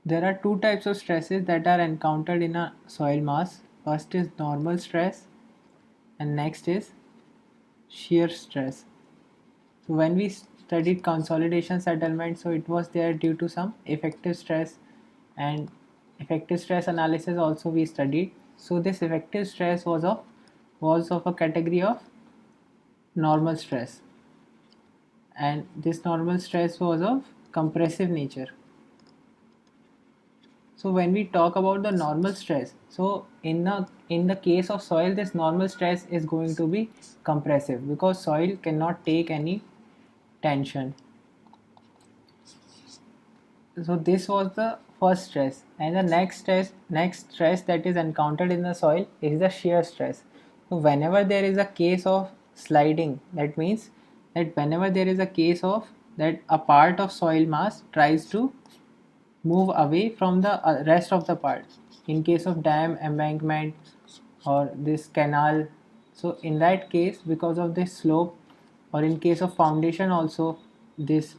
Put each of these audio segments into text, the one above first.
There are two types of stresses that are encountered in a soil mass. First is normal stress and next is shear stress. So when we studied consolidation settlement, so it was there due to some effective stress, and effective stress analysis also we studied. So this effective stress was of a category of normal stress, and this normal stress was of compressive nature. So when we talk about the normal stress, so in the case of soil, this normal stress is going to be compressive because soil cannot take any tension. So this was the first stress, and the next stress that is encountered in the soil is the shear stress. So whenever there is a case of sliding, that means that whenever there is a case of that a part of soil mass tries to move away from the rest of the part, in case of dam, embankment, or this canal. So in that case, because of this slope, or in case of foundation also, this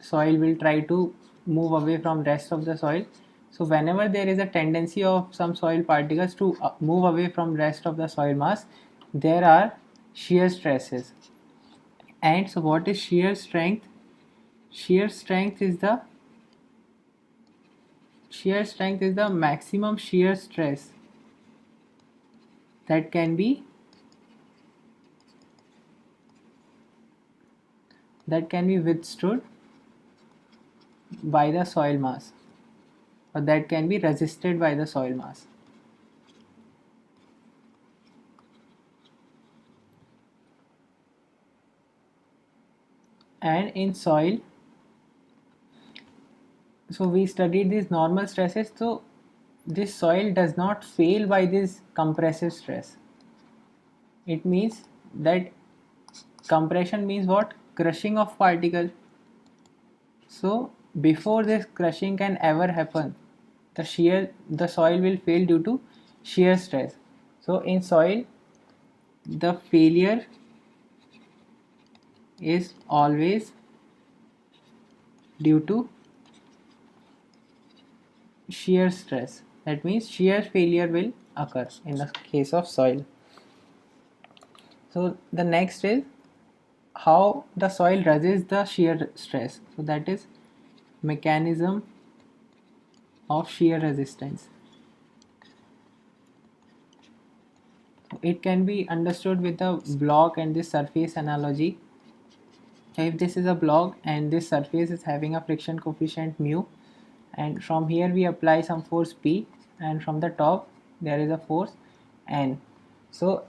soil will try to move away from rest of the soil. So whenever there is a tendency of some soil particles to move away from rest of the soil mass, there are shear stresses. And so what is shear strength? Shear strength is the maximum shear stress that can be withstood by the soil mass, or that can be resisted by the soil mass. And in soil, so we studied these normal stresses. So this soil does not fail by this compressive stress. It means that compression means what? Crushing of particle. So before this crushing can ever happen, the soil will fail due to shear stress. So in soil, the failure is always due to shear stress. That means shear failure will occur in the case of soil. So the next is how the soil resists the shear stress. So that is mechanism of shear resistance. It can be understood with the block and this surface analogy. If this is a block and this surface is having a friction coefficient mu, and from here we apply some force P, and from the top there is a force N. So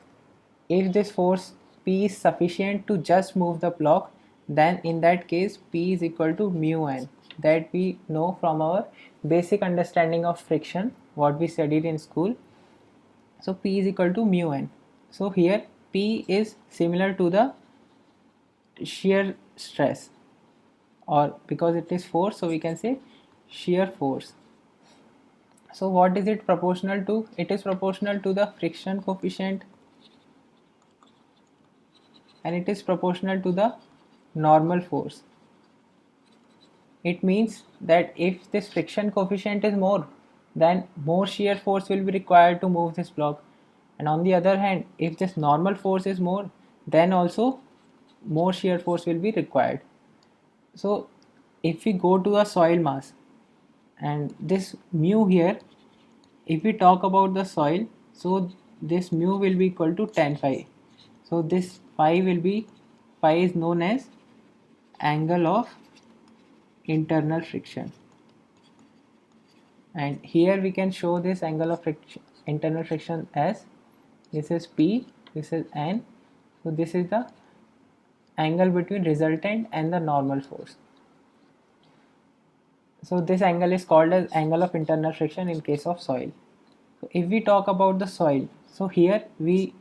if this force P is sufficient to just move the block, then in that case P is equal to mu N, that we know from our basic understanding of friction, what we studied in school. So P is equal to mu N. So here P is similar to the shear stress, or because it is force, so we can say shear force. So what is it proportional to? It is proportional to the friction coefficient, and it is proportional to the normal force. It means that if this friction coefficient is more, then more shear force will be required to move this block, and on the other hand, if this normal force is more, then also more shear force will be required. So if we go to a soil mass, and this mu here, if we talk about the soil, so this mu will be equal to tan phi. So this phi is known as angle of internal friction, and here we can show this angle of internal friction as this is P, this is N. So this is the angle between resultant and the normal force. So this angle is called as angle of internal friction in case of soil. So if we talk about the soil, so here we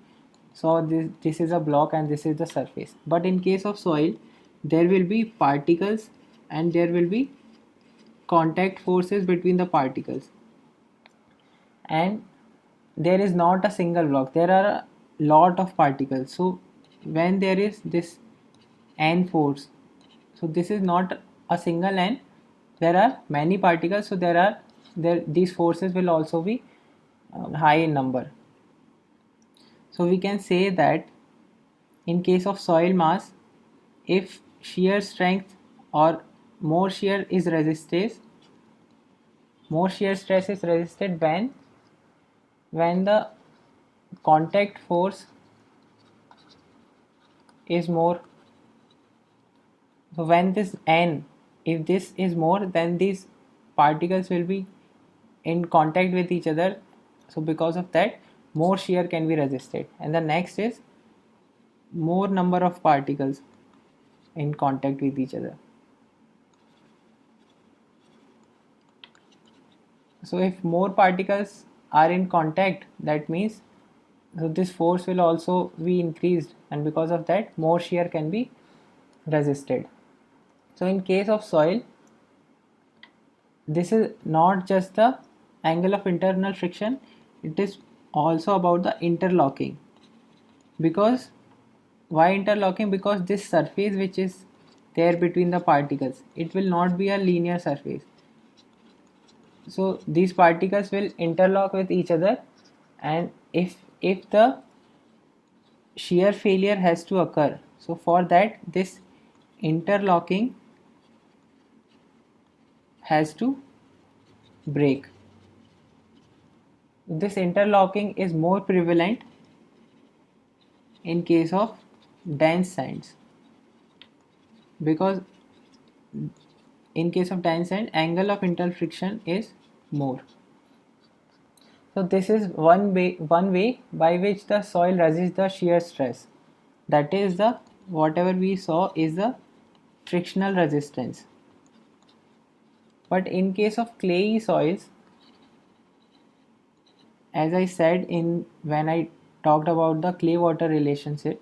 saw this is a block and this is the surface, but in case of soil there will be particles and there will be contact forces between the particles, and there is not a single block, there are a lot of particles. So when there is this N force, so this is not a single N, there are many particles, so these forces will also be high in number. So we can say that in case of soil mass, if shear strength or more shear is resisted, more shear stress is resisted when the contact force is more. So when this n, if this is more, then these particles will be in contact with each other. So because of that, more shear can be resisted. And the next is more number of particles in contact with each other. So if more particles are in contact, that means so this force will also be increased, and because of that more shear can be resisted. So in case of soil, this is not just the angle of internal friction, it is also about the interlocking. Because why interlocking? Because this surface which is there between the particles, it will not be a linear surface. So these particles will interlock with each other, and if the shear failure has to occur, so for that this interlocking has to break. This interlocking is more prevalent in case of dense sands, because in case of dense sand, angle of internal friction is more. So this is one way by which the soil resists the shear stress. That is the whatever we saw is the frictional resistance. But in case of clayey soils, as I said in when I talked about the clay water relationship,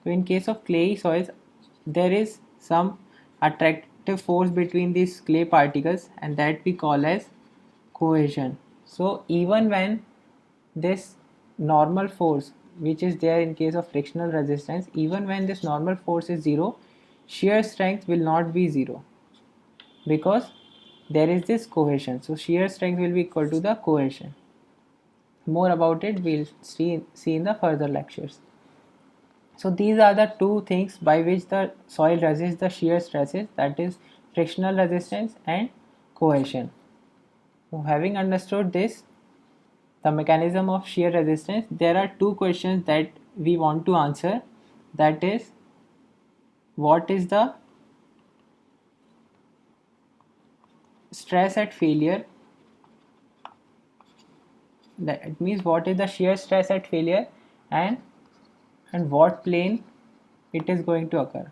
so in case of clayey soils, there is some attractive force between these clay particles, and that we call as cohesion. So even when this normal force which is there in case of frictional resistance, even when this normal force is zero, shear strength will not be zero, because there is this cohesion. So shear strength will be equal to the cohesion. More about it we'll see in the further lectures. So these are the two things by which the soil resists the shear stresses, that is frictional resistance and cohesion. So having understood this, the mechanism of shear resistance, there are two questions that we want to answer. That is, what is the stress at failure? That means what is the shear stress at failure, and what plane it is going to occur.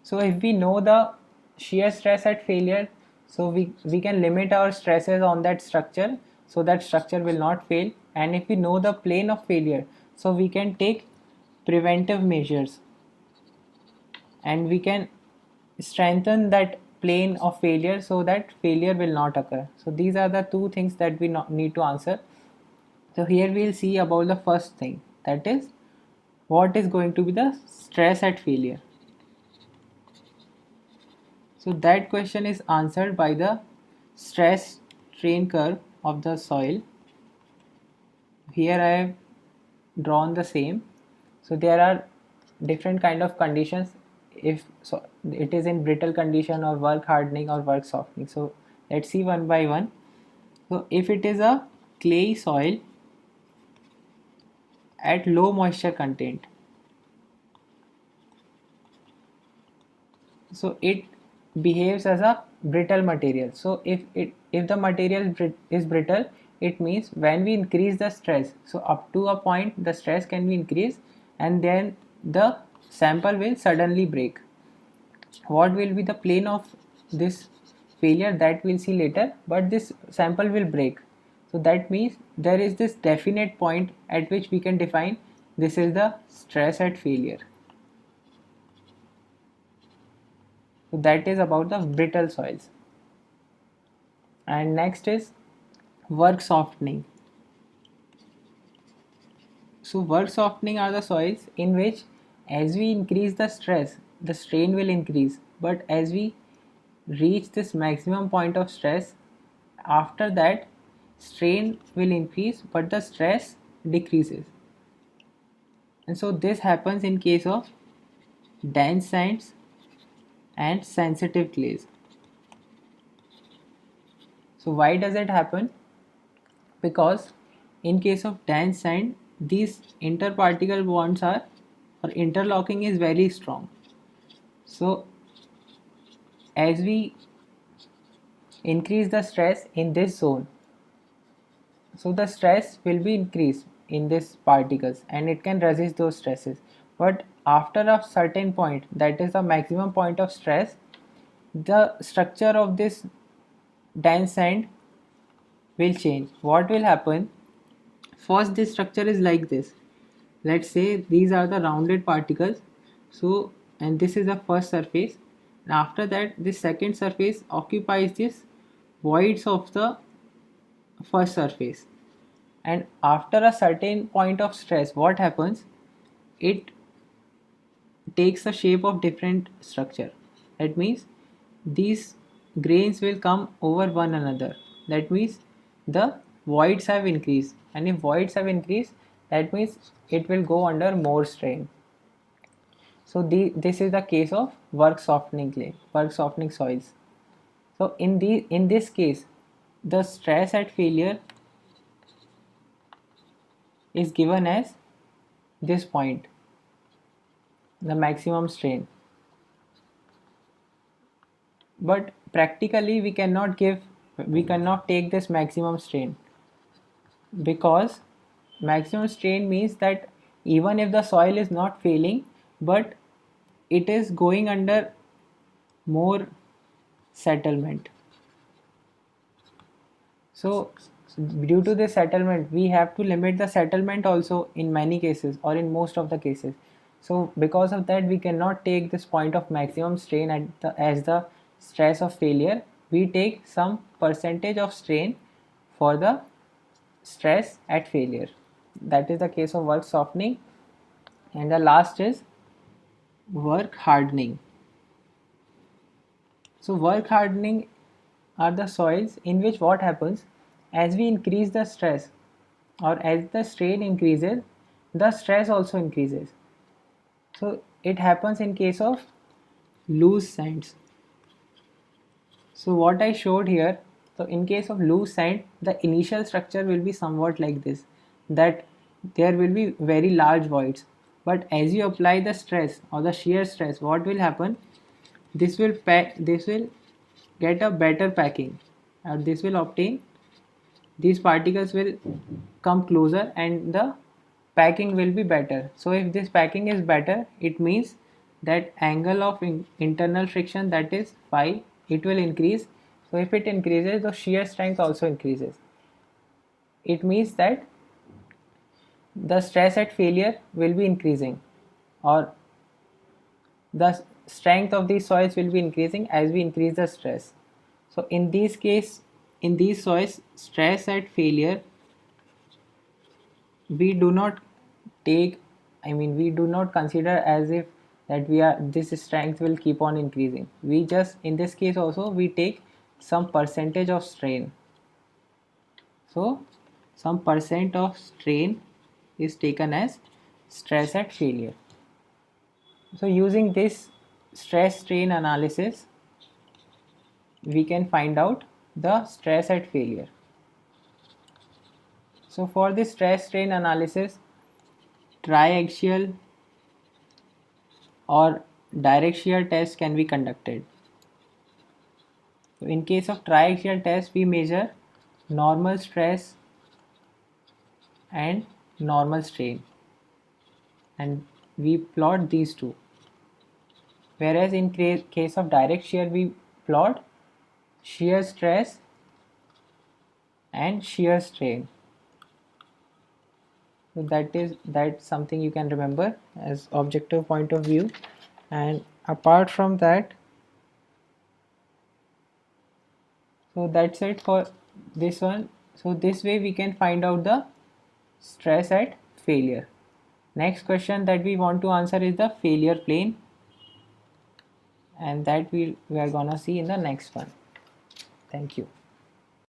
So if we know the shear stress at failure, so we can limit our stresses on that structure, so that structure will not fail. And if we know the plane of failure, so we can take preventive measures, and we can strengthen that plane of failure so that failure will not occur. So these are the two things that we need to answer. So here we'll see about the first thing, that is what is going to be the stress at failure. So that question is answered by the stress strain curve of the soil. Here I have drawn the same. So there are different kind of conditions, if so it is in brittle condition or work hardening or work softening. So let's see one by one. So if it is a clay soil at low moisture content, so it behaves as a brittle material. So if the material is brittle, it means when we increase the stress, so up to a point the stress can be increased, and then the sample will suddenly break. What will be the plane of this failure, that we'll see later, but this sample will break. So that means there is this definite point at which we can define this is the stress at failure. So that is about the brittle soils. And next is work softening. So work softening are the soils in which as we increase the stress, the strain will increase. But as we reach this maximum point of stress, after that strain will increase but the stress decreases. And so this happens in case of dense sands and sensitive clays. So why does it happen? Because in case of dense sand, these interparticle bonds are or interlocking is very strong. So as we increase the stress in this zone, so the stress will be increased in these particles and it can resist those stresses. But after a certain point, that is the maximum point of stress, the structure of this dense sand will change. What will happen? First, this structure is like this. Let's say these are the rounded particles. So, and this is the first surface. And after that, this second surface occupies this voids of the first surface. And after a certain point of stress, what happens? It takes the shape of different structure. That means these grains will come over one another. That means the voids have increased, and if voids have increased, that means it will go under more strain. So this is the case of work softening clay, work softening soils. So in this case, the stress at failure is given as this point, the maximum strain. But practically we cannot take this maximum strain, because maximum strain means that even if the soil is not failing, but it is going under more settlement. So due to this settlement, we have to limit the settlement also in many cases or in most of the cases. So because of that, we cannot take this point of maximum strain as the stress of failure. We take some percentage of strain for the stress at failure. That is the case of work softening. And the last is work hardening. So work hardening are the soils in which what happens, as we increase the stress or as the strain increases, the stress also increases. So it happens in case of loose sands. So what I showed here, so in case of loose sand, the initial structure will be somewhat like this, that there will be very large voids. But as you apply the stress or the shear stress, what will happen? This will get a better packing, or this will obtain, these particles will come closer and the packing will be better. So if this packing is better, it means that angle of internal friction, that is phi, it will increase. So if it increases, the shear strength also increases. It means that the stress at failure will be increasing, or the strength of these soils will be increasing as we increase the stress. So in these soils, stress at failure, we do not take, we do not consider as if that we are, this strength will keep on increasing. We just, in this case also, we take some percentage of strain. So some percent of strain is taken as stress at failure. So using this stress strain analysis, we can find out the stress at failure. So for this stress strain analysis, triaxial or direct shear test can be conducted. So in case of triaxial test, we measure normal stress and normal strain, and we plot these two. Whereas in case of direct shear, we plot shear stress and shear strain. So that's something you can remember as objective point of view. And apart from that, so that's it for this one. So this way we can find out the stress at failure. Next question that we want to answer is the failure plane, and that we are gonna see in the next one. Thank you.